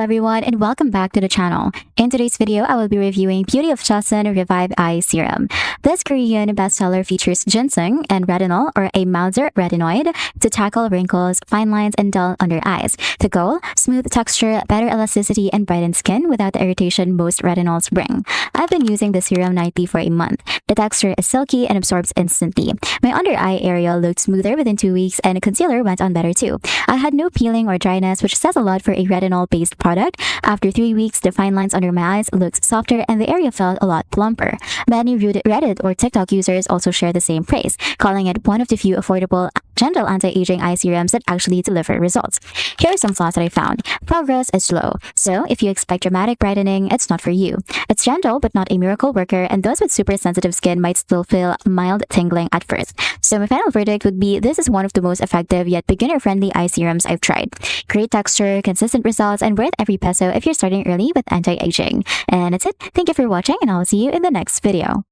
everyone, and welcome back to the channel. In today's video, I will be reviewing Beauty of Joseon Revive Eye Serum. This Korean bestseller features ginseng and retinol, or a milder retinoid, to tackle wrinkles, fine lines, and dull under eyes. The goal: smooth texture, better elasticity, and brighten skin without the irritation most retinols bring. I've been using the serum nightly for a month. The texture is silky and absorbs instantly. My under eye area looked smoother within 2 weeks, and concealer went on better too. I had no peeling or dryness, which says a lot for a retinol-based product. After 3 weeks, the fine lines under my eyes looked softer and the area felt a lot plumper. Many Reddit or TikTok users also share the same praise, calling it one of the few affordable, gentle anti-aging eye serums that actually deliver results. Here are some flaws that I found. Progress is slow, so if you expect dramatic brightening, it's not for you. It's gentle but not a miracle worker, and those with super sensitive skin might still feel mild tingling at first. So my final verdict would be this is one of the most effective yet beginner-friendly eye serums I've tried. Great texture, consistent results, and worth every peso if you're starting early with anti-aging. And that's it. Thank you for watching, and I'll see you in the next video.